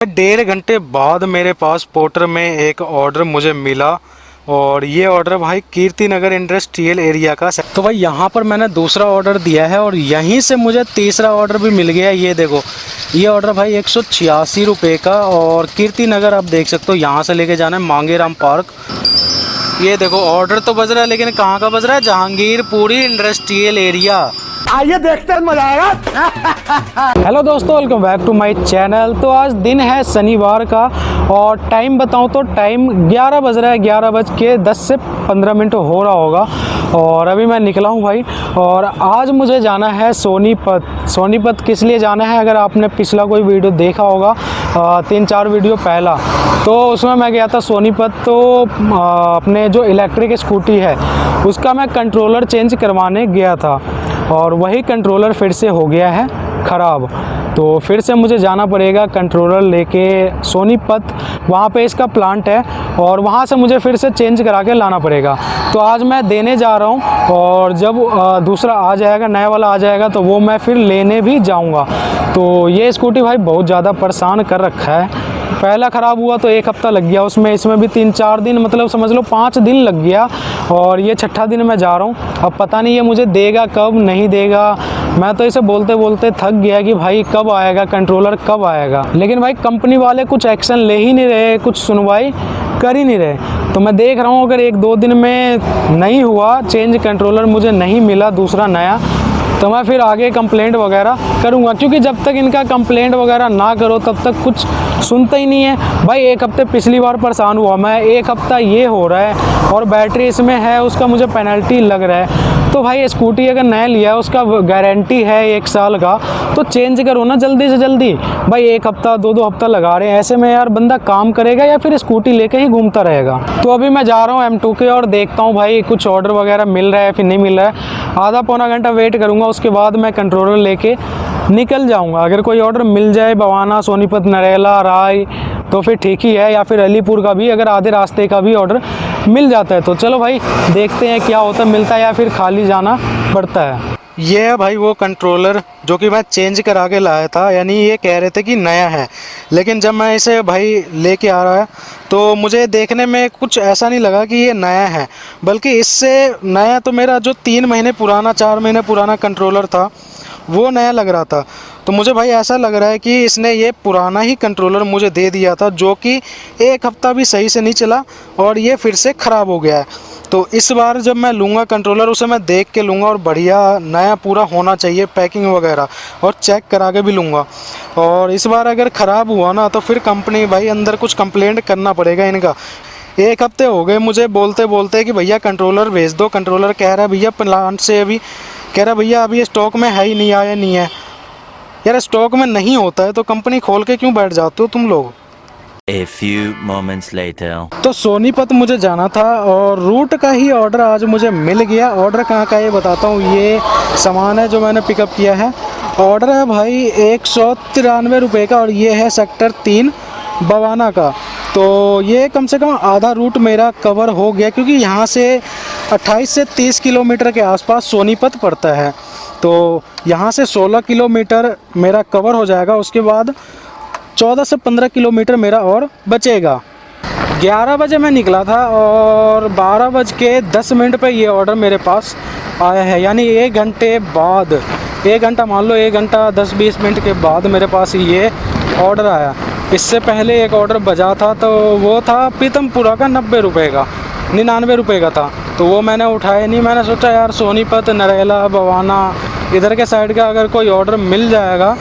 डेढ़ घंटे बाद मेरे पास पोर्टर में एक ऑर्डर मुझे मिला और ये ऑर्डर भाई कीर्ति नगर इंडस्ट्रियल एरिया का। तो भाई यहाँ पर मैंने दूसरा ऑर्डर दिया है और यहीं से मुझे तीसरा ऑर्डर भी मिल गया। ये देखो, ये ऑर्डर भाई 186 रुपये का और कीर्ति नगर आप देख सकते हो, यहाँ से लेके जाना है मांगेराम पार्क। ये देखो ऑर्डर तो बज रहा है, लेकिन कहाँ का बज रहा है? Jahangirpuri industrial area. आइए देखते हैं, मजा आएगा। हेलो दोस्तों, welcome back to my channel. तो आज दिन है शनिवार का और टाइम बताऊं तो टाइम 11 बज रहा है, 11:10 से 15 मिनट हो रहा होगा और अभी मैं निकला हूं भाई। और आज मुझे जाना है सोनीपत। सोनीपत किस लिए जाना है? अगर आपने पिछला कोई वीडियो देखा होगा 3-4 वीडियो पहला, तो उसमें मैं गया था सोनीपत। तो अपने जो इलेक्ट्रिक स्कूटी है उसका मैं कंट्रोलर चेंज करवाने गया था और वही कंट्रोलर फिर से हो गया है ख़राब। तो फिर से मुझे जाना पड़ेगा कंट्रोलर लेके सोनीपत, वहाँ पे इसका प्लांट है और वहाँ से मुझे फिर से चेंज करा के लाना पड़ेगा। तो आज मैं देने जा रहा हूँ और जब दूसरा आ जाएगा, नया वाला आ जाएगा, तो वो मैं फिर लेने भी जाऊँगा। तो ये स्कूटी भाई बहुत ज़्यादा परेशान कर रखा है। पहला ख़राब हुआ तो 1 हफ़्ता लग गया उसमें, इसमें भी 3-4 दिन, मतलब समझ लो 5 दिन लग गया और ये 6ठा दिन मैं जा रहा हूँ। अब पता नहीं ये मुझे देगा कब, नहीं देगा। मैं तो इसे बोलते बोलते थक गया कि भाई कब आएगा कंट्रोलर, कब आएगा। लेकिन भाई कंपनी वाले कुछ एक्शन ले ही नहीं रहे, कुछ सुनवाई कर ही नहीं रहे। तो मैं देख रहा हूँ अगर 1-2 दिन में नहीं हुआ चेंज, कंट्रोलर मुझे नहीं मिला दूसरा नया, तो मैं फिर आगे कंप्लेंट वगैरह करूँगा। क्योंकि जब तक इनका कंप्लेंट वगैरह ना करो तब तक कुछ सुनता ही नहीं है भाई। 1 हफ़्ते पिछली बार परेशान हुआ मैं, 1 हफ़्ता ये हो रहा है और बैटरी इसमें है, उसका मुझे पेनल्टी लग रहा है। तो भाई स्कूटी अगर नया लिया है उसका गारंटी है 1 साल का, तो चेंज करो ना जल्दी से जल्दी। भाई 1 हफ़्ता 2-2 हफ़्ता लगा रहे हैं, ऐसे में यार बंदा काम करेगा या फिर स्कूटी लेके ही घूमता रहेगा। तो अभी मैं जा रहा हूँ M2 के और देखता हूँ भाई कुछ ऑर्डर वगैरह मिल रहा है फिर नहीं मिल रहा है। आधा-पौना घंटा वेट करूँगा, उसके बाद मैं कंट्रोलर लेके निकल जाऊँगा। अगर कोई ऑर्डर मिल जाए बवाना, सोनीपत, नरेला, राय, तो फिर ठीक ही है, या फिर अलीपुर का भी अगर आधे रास्ते का भी ऑर्डर मिल जाता है तो चलो भाई देखते हैं क्या होता है, मिलता है या फिर खाली जाना पड़ता है। ये है भाई वो कंट्रोलर जो कि मैं चेंज करा के लाया था, यानी ये कह रहे थे कि नया है, लेकिन जब मैं इसे भाई लेके आ रहा है तो मुझे देखने में कुछ ऐसा नहीं लगा कि ये नया है, बल्कि इससे नया तो मेरा जो 3 महीने पुराना, 4 महीने पुराना कंट्रोलर था वो नया लग रहा था। तो मुझे भाई ऐसा लग रहा है कि इसने ये पुराना ही कंट्रोलर मुझे दे दिया था, जो कि 1 हफ़्ता भी सही से नहीं चला और ये फिर से ख़राब हो गया है। तो इस बार जब मैं लूँगा कंट्रोलर, उसे मैं देख के लूँगा और बढ़िया नया पूरा होना चाहिए, पैकिंग वगैरह, और चेक करा के भी लूँगा। और इस बार अगर ख़राब हुआ ना तो फिर कंपनी भाई अंदर कुछ कंप्लेंट करना पड़ेगा इनका। 1 हफ़्ते हो गए मुझे बोलते बोलते कि भैया कंट्रोलर भेज दो। कंट्रोलर कह रहा है भैया प्लांट से, अभी कह रहा भैया अभी स्टॉक में है ही नहीं, आया नहीं है। यार स्टॉक में नहीं होता है तो कंपनी खोल के क्यों बैठ जाते हो तुम लोग? A few moments later. तो सोनीपत मुझे जाना था और रूट का ही ऑर्डर आज मुझे मिल गया। ऑर्डर कहाँ का ये बताता हूँ। ये सामान है जो मैंने पिकअप किया है। ऑर्डर है भाई 193 रुपये का और ये है सेक्टर 3 बवाना का। तो ये कम से कम आधा रूट मेरा कवर हो गया, क्योंकि यहाँ से 28 से 30 किलोमीटर के आसपास सोनीपत पड़ता है। तो यहाँ से 16 किलोमीटर मेरा कवर हो जाएगा, उसके बाद 14 से 15 किलोमीटर मेरा और बचेगा। 11 बजे मैं निकला था और 12:10 पे ये ऑर्डर मेरे पास आया है, यानी 1 घंटे बाद, 1 घंटा मान लो, 1 घंटा 10-20 मिनट के बाद मेरे पास ये ऑर्डर आया। इससे पहले एक ऑर्डर बजा था तो वो था पीतमपुरा का 90 रुपये का, 99 रुपये का था, तो वो मैंने उठाया नहीं। मैंने सोचा यार सोनीपत, नरेला, बवाना इधर के साइड का अगर कोई ऑर्डर मिल जाएगा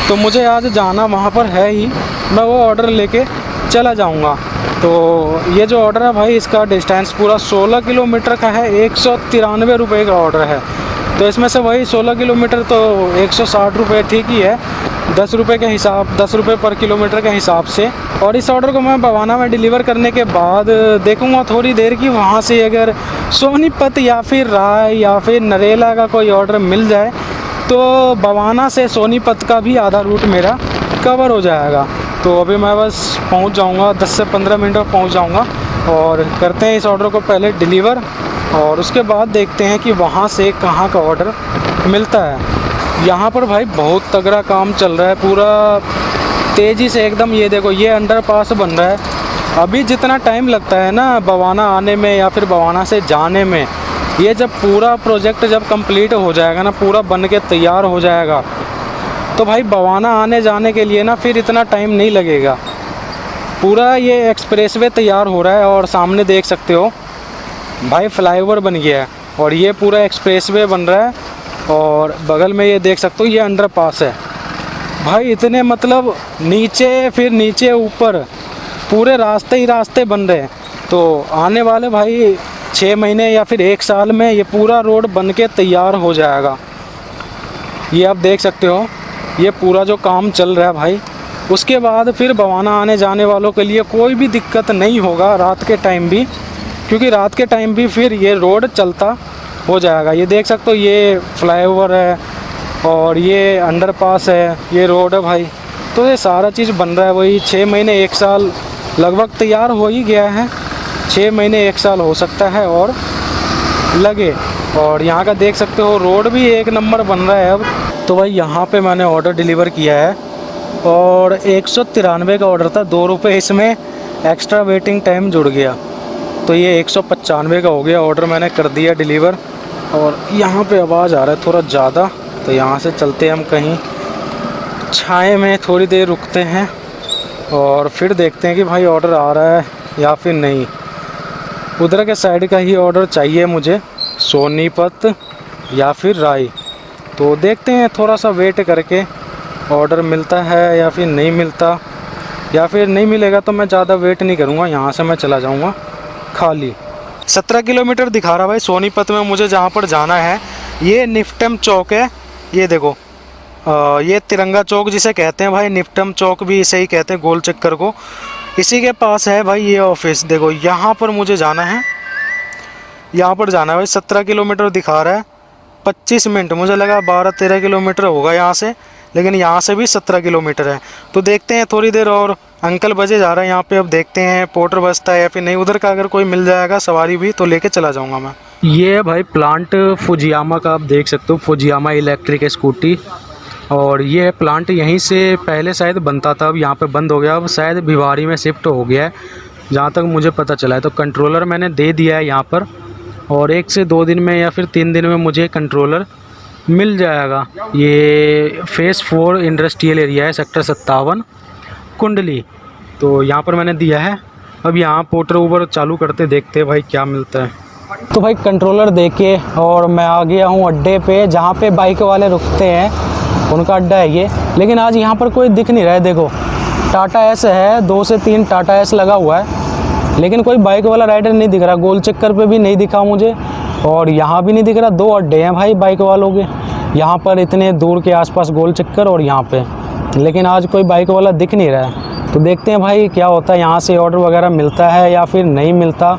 तो मुझे आज जाना वहाँ पर है ही, मैं वो ऑर्डर लेके चला जाऊँगा। तो ये जो ऑर्डर है भाई इसका डिस्टेंस पूरा 16 किलोमीटर का है, 193 रुपये का ऑर्डर है। तो इसमें से वही 16 किलोमीटर तो 160 रुपये ठीक ही है, 10 रुपये के हिसाब, 10 रुपये पर किलोमीटर के हिसाब से। और इस ऑर्डर को मैं बवाना में डिलीवर करने के बाद देखूँगा थोड़ी देर की, वहाँ से अगर सोनीपत या फिर राय या फिर नरेला का कोई ऑर्डर मिल जाए तो बवाना से सोनीपत का भी आधा रूट मेरा कवर हो जाएगा। तो अभी मैं बस पहुंच जाऊंगा, 10 से 15 मिनट में पहुंच जाऊंगा और करते हैं इस ऑर्डर को पहले डिलीवर और उसके बाद देखते हैं कि वहां से कहां का ऑर्डर मिलता है। यहाँ पर भाई बहुत तगड़ा काम चल रहा है, पूरा तेज़ी से एकदम। ये देखो ये अंडरपास बन रहा है। अभी जितना टाइम लगता है ना बवाना आने में या फिर बवाना से जाने में, ये जब पूरा प्रोजेक्ट जब कंप्लीट हो जाएगा ना, पूरा बन के तैयार हो जाएगा, तो भाई बवाना आने जाने के लिए ना फिर इतना टाइम नहीं लगेगा। पूरा ये एक्सप्रेसवे तैयार हो रहा है और सामने देख सकते हो भाई फ्लाईओवर बन गया है और ये पूरा एक्सप्रेसवे बन रहा है। और बगल में ये देख सकते हो ये अंडरपास है भाई। इतने मतलब नीचे फिर नीचे ऊपर पूरे रास्ते ही रास्ते बन रहे हैं। तो आने वाले भाई 6 महीने या फिर 1 साल में ये पूरा रोड बन के तैयार हो जाएगा। ये आप देख सकते हो ये पूरा जो काम चल रहा है भाई। उसके बाद फिर बवाना आने जाने वालों के लिए कोई भी दिक्कत नहीं होगा रात के टाइम भी, क्योंकि रात के टाइम भी फिर ये रोड चलता हो जाएगा। ये देख सकते हो ये फ्लाईओवर है और ये अंडरपास है, ये रोड है भाई। तो ये सारा चीज़ बन रहा है। वही 6 महीने 1 साल लगभग तैयार हो ही गया है। 6 महीने 1 साल हो सकता है और लगे। और यहाँ का देख सकते हो रोड भी 1 नंबर बन रहा है अब। तो भाई यहाँ पे मैंने ऑर्डर डिलीवर किया है और 193 का ऑर्डर था, 2 रुपये इसमें एक्स्ट्रा वेटिंग टाइम जुड़ गया, तो ये 195 का हो गया। ऑर्डर मैंने कर दिया डिलीवर। और यहाँ पे आवाज़ आ रहा है थोड़ा ज़्यादा, तो यहाँ से चलते हम कहीं छाए में, थोड़ी देर रुकते हैं और फिर देखते हैं कि भाई ऑर्डर आ रहा है या फिर नहीं। उधर के साइड का ही ऑर्डर चाहिए मुझे, सोनीपत या फिर राय। तो देखते हैं थोड़ा सा वेट करके ऑर्डर मिलता है या फिर नहीं मिलता। या फिर नहीं मिलेगा तो मैं ज़्यादा वेट नहीं करूँगा, यहाँ से मैं चला जाऊँगा खाली। 17 किलोमीटर दिखा रहा भाई सोनीपत में मुझे जहाँ पर जाना है। ये निफ्टम चौक है, ये देखो ये तिरंगा चौक जिसे कहते हैं भाई, निफ्टम चौक भी इसे ही कहते हैं, गोल चक्कर को। इसी के पास है भाई ये ऑफिस। देखो यहाँ पर मुझे जाना है, यहाँ पर जाना है भाई। 17 किलोमीटर दिखा रहा है, 25 मिनट, मुझे लगा 12-13 किलोमीटर होगा यहाँ से, लेकिन यहाँ से भी 17 किलोमीटर है। तो देखते हैं थोड़ी देर और। अंकल बजे जा रहा है यहाँ पे, अब देखते हैं पोर्टर बजता है या फिर नहीं। उधर का अगर कोई मिल जाएगा सवारी भी तो लेके चला जाऊँगा मैं। ये है भाई प्लांट फुजियामा का, आप देख सकते हो फुजियामा इलेक्ट्रिक स्कूटी। और ये प्लांट यहीं से पहले शायद बनता था, अब यहाँ पे बंद हो गया, अब शायद भिवाड़ी में शिफ्ट हो गया है जहाँ तक मुझे पता चला है। तो कंट्रोलर मैंने दे दिया है यहाँ पर और 1 से 2 दिन में या फिर 3 दिन में मुझे कंट्रोलर मिल जाएगा। ये फेज़ 4 इंडस्ट्रियल एरिया है, सेक्टर 57 कुंडली। तो यहाँ पर मैंने दिया है। अब यहाँ पोर्टर ऊबर चालू करते, देखते हैं भाई क्या मिलता है। तो भाई कंट्रोलर देके और मैं आ गया हूँ अड्डे पे, जहाँ पे बाइक वाले रुकते हैं, उनका अड्डा है ये। लेकिन आज यहाँ पर कोई दिख नहीं रहा है। देखो टाटा एस है, 2 से 3 टाटा एस लगा हुआ है, लेकिन कोई बाइक वाला राइडर नहीं दिख रहा। गोल चक्कर पे भी नहीं दिखा मुझे और यहाँ भी नहीं दिख रहा। 2 अड्डे हैं भाई बाइक वालों के यहाँ पर, इतने दूर के आसपास गोल चक्कर और यहाँ पे, लेकिन आज कोई बाइक वाला दिख नहीं रहा है। तो देखते हैं भाई क्या होता है, यहाँ से ऑर्डर वगैरह मिलता है या फिर नहीं मिलता,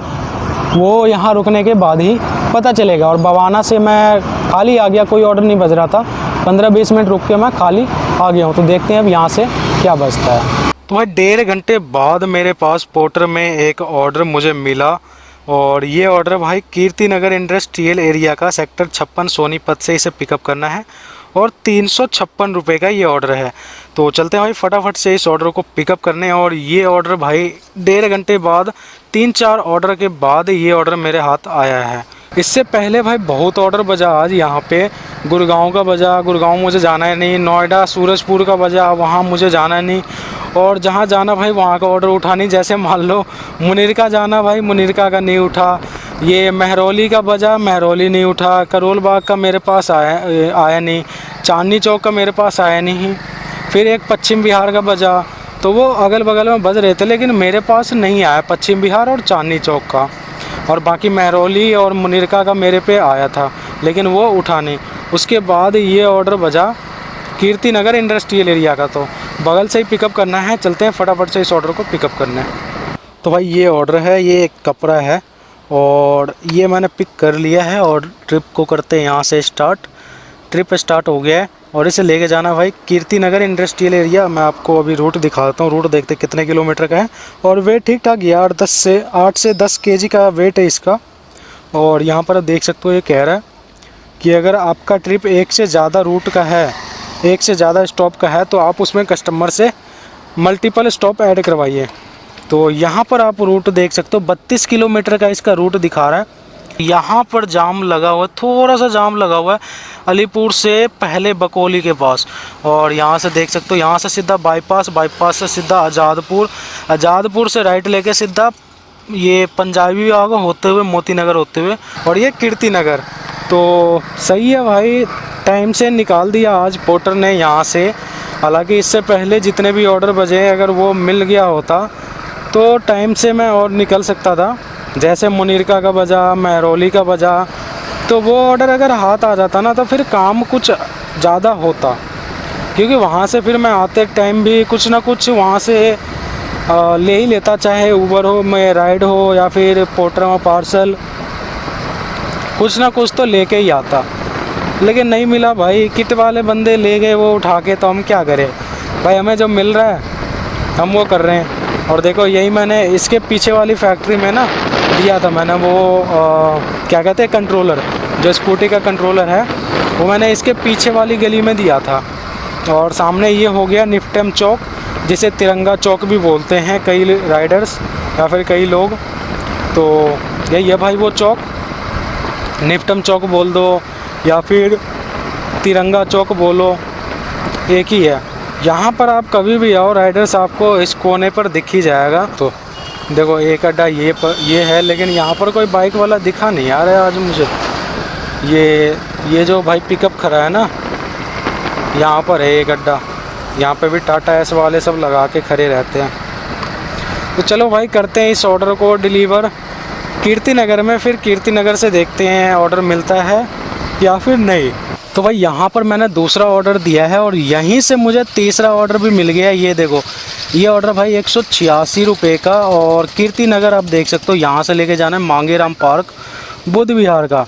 वो यहाँ रुकने के बाद ही पता चलेगा। और बवाना से मैं खाली आ गया, कोई ऑर्डर नहीं बज रहा था, 15-20 मिनट रुक के मैं खाली आ गया हूँ। तो देखते हैं अब यहाँ से क्या बजता है। तो भाई 1.5 घंटे बाद मेरे पास पोर्टर में एक ऑर्डर मुझे मिला और ये ऑर्डर भाई कीर्ति नगर इंडस्ट्रियल एरिया का, सेक्टर 56 सोनीपत से इसे पिकअप करना है और 356 रुपये का ये ऑर्डर है। तो चलते हैं भाई फटाफट से इस ऑर्डर को पिकअप करने। और ये ऑर्डर भाई 1.5 घंटे बाद, 3-4 ऑर्डर के बाद ये ऑर्डर मेरे हाथ आया है। इससे पहले भाई बहुत ऑर्डर बजा आज यहाँ पे। गुड़गांव का बजा, गुड़गांव मुझे जाना है नहीं। नोएडा सूरजपुर का बजा, वहाँ मुझे जाना है नहीं। और जहाँ जाना भाई वहाँ का ऑर्डर उठा नहीं। जैसे मान लो मुनीरका जाना भाई, मुनीरका का नहीं उठा। ये महरौली का बजा, महरौली नहीं उठा। करोल बाग का मेरे पास आया नहीं। चांदनी चौक का मेरे पास आया नहीं। फिर एक पश्चिम बिहार का बजा, तो वो अगल बगल में बज रहे थे, लेकिन मेरे पास नहीं आया पश्चिम बिहार और चांदनी चौक का। और बाकी महरौली और मुनीरका का मेरे पे आया था, लेकिन वो उठा नहीं। उसके बाद ये ऑर्डर बजा कीर्ति नगर इंडस्ट्रियल एरिया का, तो बगल से ही पिकअप करना है। चलते हैं फटाफट से इस ऑर्डर को पिकअप करने। तो भाई ये ऑर्डर है, ये एक कपड़ा है और ये मैंने पिक कर लिया है। और ट्रिप को करते हैं यहाँ से स्टार्ट। ट्रिप स्टार्ट हो गया है और इसे लेके जाना भाई कीर्ति नगर इंडस्ट्रियल एरिया। मैं आपको अभी रूट दिखाता हूँ, रूट देखते कितने किलोमीटर का है। और वेट ठीक ठाक, 8 से 10 केजी का वेट है इसका। और यहाँ पर देख सकते हो ये कह रहा है कि अगर आपका ट्रिप 1 से ज़्यादा रूट का है, 1 से ज़्यादा स्टॉप का है, तो आप उसमें कस्टमर से मल्टीपल स्टॉप ऐड करवाइए। तो यहाँ पर आप रूट देख सकते हो, 32 किलोमीटर का इसका रूट दिखा रहा है। यहाँ पर जाम लगा हुआ है, थोड़ा सा जाम लगा हुआ है अलीपुर से पहले बकोली के पास। और यहाँ से देख सकते हो, यहाँ से सीधा बाईपास, बाईपास से सीधा आज़ादपुर, आज़ादपुर से राइट लेके सीधा ये पंजाबी बाग होते हुए मोती नगर होते हुए और ये कीर्ति नगर। तो सही है भाई, टाइम से निकाल दिया आज पोर्टर ने यहाँ से। हालांकि इससे पहले जितने भी ऑर्डर बजे अगर वो मिल गया होता तो टाइम से मैं और निकल सकता था। जैसे मुनीरका का बजा, महरौली का बजा, तो वो ऑर्डर अगर हाथ आ जाता ना तो फिर काम कुछ ज़्यादा होता। क्योंकि वहाँ से फिर मैं आते टाइम भी कुछ ना कुछ वहाँ से ले ही लेता, चाहे ऊबर हो, मैं राइड हो या फिर पोर्टर में पार्सल, कुछ ना कुछ तो लेके ही आता। लेकिन नहीं मिला भाई, किट वाले बंदे ले गए वो उठा के, तो हम क्या करें भाई, हमें जो मिल रहा है हम वो कर रहे हैं। और देखो यही मैंने इसके पीछे वाली फैक्ट्री में ना दिया था मैंने वो क्या कहते हैं कंट्रोलर, जो स्कूटी का कंट्रोलर है वो मैंने इसके पीछे वाली गली में दिया था। और सामने ये हो गया निफ्टम चौक, जिसे तिरंगा चौक भी बोलते हैं कई राइडर्स या फिर कई लोग। तो यही है भाई वो चौक, निफ्टम चौक बोल दो या फिर तिरंगा चौक बोलो, एक ही है। यहाँ पर आप कभी भी आओ राइडर्स, आपको इस कोने पर दिख ही जाएगा। तो देखो एक अड्डा ये है, लेकिन यहाँ पर कोई बाइक वाला दिखा नहीं यार आज मुझे। ये जो भाई पिकअप खड़ा है ना, यहाँ पर है एक अड्डा, यहाँ पे भी टाटा एस वाले सब लगा के खड़े रहते हैं। तो चलो भाई करते हैं इस ऑर्डर को डिलीवर कीर्ति नगर में, फिर कीर्ति नगर से देखते हैं ऑर्डर मिलता है या फिर नहीं। तो भाई यहाँ पर मैंने दूसरा ऑर्डर दिया है और यहीं से मुझे तीसरा ऑर्डर भी मिल गया। ये देखो ये ऑर्डर भाई 186 रुपये का, और कीर्ति नगर आप देख सकते हो, यहाँ से लेके जाना है मांगेराम पार्क बुद्ध विहार का।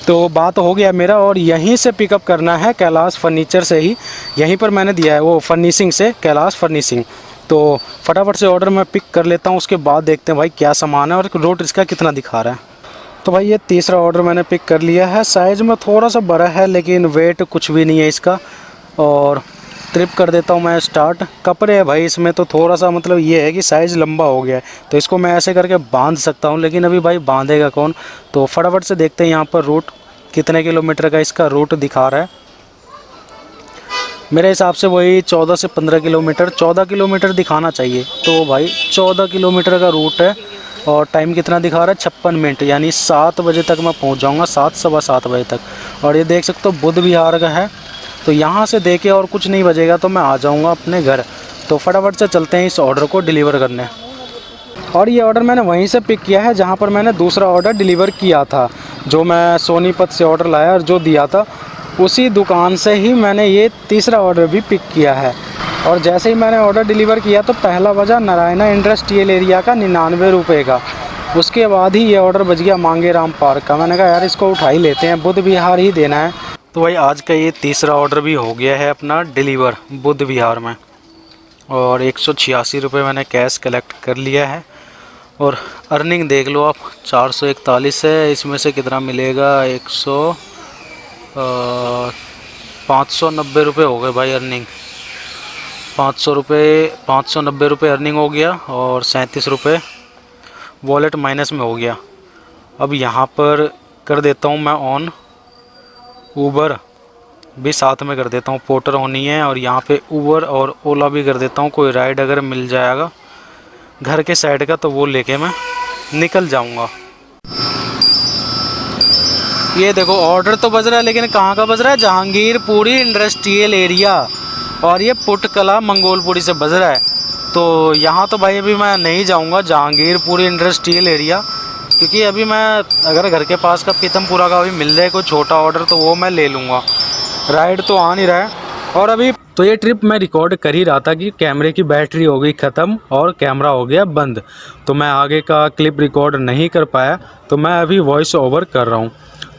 तो बात हो गया मेरा, और यहीं से पिकअप करना है कैलाश फर्नीचर से ही, यहीं पर मैंने दिया है वो फर्निशिंग से, कैलाश फर्निशिंग। तो फटाफट से ऑर्डर मैं पिक कर लेता हूँ, उसके बाद देखते हैं भाई क्या सामान है और रोड इसका कितना दिखा रहा है। तो भाई ये तीसरा ऑर्डर मैंने पिक कर लिया है। साइज़ में थोड़ा सा बड़ा है लेकिन वेट कुछ भी नहीं है इसका। और ट्रिप कर देता हूँ मैं स्टार्ट। कपड़े है भाई इसमें, तो थोड़ा सा मतलब ये है कि साइज़ लंबा हो गया है, तो इसको मैं ऐसे करके बांध सकता हूँ, लेकिन अभी भाई बांधेगा कौन। तो फटाफट से देखते हैं यहाँ पर रूट कितने किलोमीटर का इसका रूट दिखा रहा है। मेरे हिसाब से वही 14 से 15 किलोमीटर, 14 किलोमीटर दिखाना चाहिए। तो भाई 14 किलोमीटर का रूट है और टाइम कितना दिखा रहा है 56 मिनट, यानी 7 बजे तक मैं पहुंच जाऊंगा, 7 सवा 7 बजे तक। और ये देख सकते हो बुद्ध विहार का है, तो यहाँ से देखे और कुछ नहीं बजेगा तो मैं आ जाऊंगा अपने घर। तो फटाफट से चलते हैं इस ऑर्डर को डिलीवर करने। और ये ऑर्डर मैंने वहीं से पिक किया है जहाँ पर मैंने दूसरा ऑर्डर डिलीवर किया था, जो मैं सोनीपत से ऑर्डर लाया और जो दिया था उसी दुकान से ही मैंने ये तीसरा ऑर्डर भी पिक किया है। और जैसे ही मैंने ऑर्डर डिलीवर किया तो पहला बजा नारायणा इंडस्ट्रियल एरिया का 99 रुपये का। उसके बाद ही ये ऑर्डर बज गया मांगेराम पार्क का। मैंने कहा यार इसको उठा ही लेते हैं, बुद्ध विहार ही देना है। तो भाई आज का ये तीसरा ऑर्डर भी हो गया है अपना डिलीवर बुद्ध विहार में, और 186 रुपये मैंने कैश कलेक्ट कर लिया है। और अर्निंग देख लो आप, 441 है, इसमें से कितना मिलेगा 590 रुपये हो गए भाई अर्निंग। 590 रुपये अर्निंग हो गया और 37 रुपये वॉलेट माइनस में हो गया। अब यहाँ पर कर देता हूँ मैं ऑन, ऊबर भी साथ में कर देता हूँ, पोर्टर होनी है। और यहाँ पे ऊबर और ओला भी कर देता हूँ, कोई राइड अगर मिल जाएगा घर के साइड का तो वो लेके मैं निकल जाऊँगा। ये देखो ऑर्डर तो बज रहा है, लेकिन कहाँ का बज रहा है, जहांगीरपुरी इंडस्ट्रियल एरिया, और ये पुटकला मंगोलपुरी से बज रहा है। तो यहाँ तो भाई अभी मैं नहीं जाऊँगा जहांगीरपुरी इंडस्ट्रियल एरिया, क्योंकि अभी मैं अगर घर के पास का पीतमपुरा का भी मिल जाए कोई छोटा ऑर्डर तो वो मैं ले लूँगा। राइड तो आ नहीं रहा है। और अभी तो ये ट्रिप मैं रिकॉर्ड कर ही रहा था कि कैमरे की बैटरी हो गई ख़त्म और कैमरा हो गया बंद, तो मैं आगे का क्लिप रिकॉर्ड नहीं कर पाया। तो मैं अभी वॉइस ओवर कर रहा हूँ।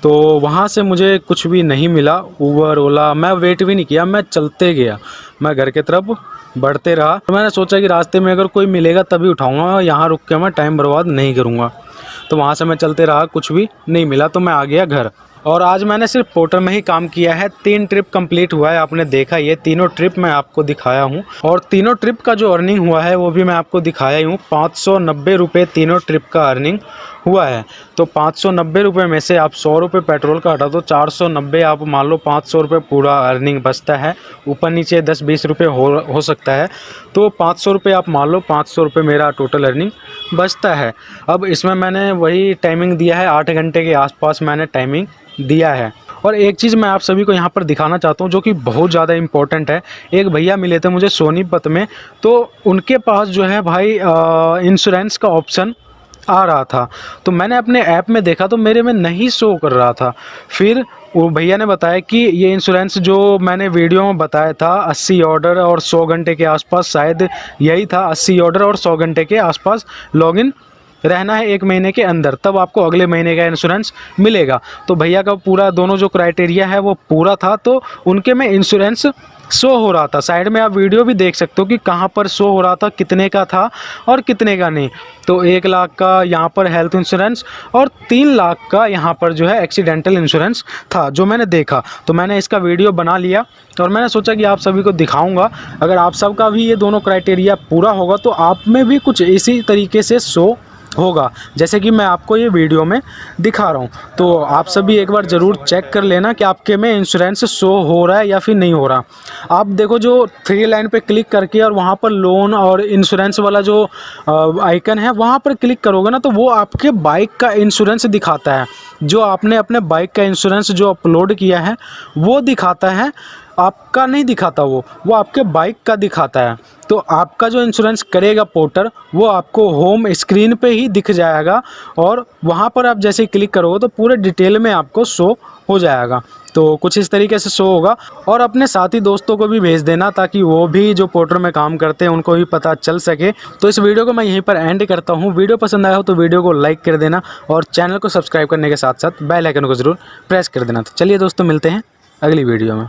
तो वहाँ से मुझे कुछ भी नहीं मिला, ऊबर ओला मैं वेट भी नहीं किया, मैं चलते गया, मैं घर की तरफ बढ़ते रहा। तो मैंने सोचा कि रास्ते में अगर कोई मिलेगा तभी उठाऊँगा, यहाँ रुक के मैं टाइम बर्बाद नहीं करूँगा। तो वहाँ से मैं चलते रहा, कुछ भी नहीं मिला तो मैं आ गया घर। और आज मैंने सिर्फ पोर्टर में ही काम किया है। 3 ट्रिप कंप्लीट हुआ है, आपने देखा ये तीनों ट्रिप मैं आपको दिखाया हूँ। और तीनों ट्रिप का जो अर्निंग हुआ है वो भी मैं आपको दिखाया ही हूँ। 590 रुपये तीनों ट्रिप का अर्निंग हुआ है। तो 590 रुपये में से आप 100 रुपये पेट्रोल का हटा दो, 490 आप मान लो 500 रुपये पूरा अर्निंग बचता है। ऊपर नीचे 10-20 रुपये हो सकता है, तो 500 रुपये आप मान लो, 500 रुपये मेरा टोटल अर्निंग बचता है। अब इसमें मैंने वही टाइमिंग दिया है, 8 घंटे के आसपास मैंने टाइमिंग दिया है। और एक चीज़ मैं आप सभी को यहाँ पर दिखाना चाहता हूँ जो कि बहुत ज़्यादा इम्पोर्टेंट है। एक भैया मिले थे मुझे सोनीपत में, तो उनके पास जो है भाई इंश्योरेंस का ऑप्शन आ रहा था। तो मैंने अपने ऐप में देखा तो मेरे में नहीं शो कर रहा था। फिर वो भैया ने बताया कि ये इंश्योरेंस जो मैंने वीडियो में बताया था 80 ऑर्डर और 100 घंटे के आसपास, शायद यही था, 80 ऑर्डर और 100 घंटे के आसपास लॉगिन रहना है 1 महीने के अंदर, तब आपको अगले महीने का इंश्योरेंस मिलेगा। तो भैया का पूरा दोनों जो क्राइटेरिया है वो पूरा था, तो उनके में इंश्योरेंस शो हो रहा था। साइड में आप वीडियो भी देख सकते हो कि कहाँ पर शो हो रहा था, कितने का था और कितने का नहीं। तो 1 लाख का यहाँ पर हेल्थ इंश्योरेंस और 3 लाख का यहाँ पर जो है एक्सीडेंटल इंश्योरेंस था, जो मैंने देखा। तो मैंने इसका वीडियो बना लिया और मैंने सोचा कि आप सभी को दिखाऊंगा। अगर आप सबका भी ये दोनों क्राइटेरिया पूरा होगा तो आप में भी कुछ इसी तरीके से शो होगा, जैसे कि मैं आपको ये वीडियो में दिखा रहा हूँ। तो आप सभी एक बार ज़रूर चेक कर लेना कि आपके में इंश्योरेंस शो हो रहा है या फिर नहीं हो रहा। आप देखो जो 3 लाइन पे क्लिक करके और वहाँ पर लोन और इंश्योरेंस वाला जो आइकन है वहाँ पर क्लिक करोगे ना, तो वो आपके बाइक का इंश्योरेंस दिखाता है। जो आपने अपने बाइक का इंश्योरेंस जो अपलोड किया है वो दिखाता है, आपका नहीं दिखाता, वो आपके बाइक का दिखाता है। तो आपका जो इंश्योरेंस करेगा पोर्टर, वो आपको होम स्क्रीन पे ही दिख जाएगा और वहाँ पर आप जैसे ही क्लिक करोगे तो पूरे डिटेल में आपको शो हो जाएगा। तो कुछ इस तरीके से शो होगा। और अपने साथी दोस्तों को भी भेज देना ताकि वो भी जो पोर्टर में काम करते हैं उनको भी पता चल सके। तो इस वीडियो को मैं यहीं पर एंड करता हूँ। वीडियो पसंद आया हो तो वीडियो को लाइक कर देना और चैनल को सब्सक्राइब करने के साथ साथ बेल आइकन को ज़रूर प्रेस कर देना। तो चलिए दोस्तों, मिलते हैं अगली वीडियो में।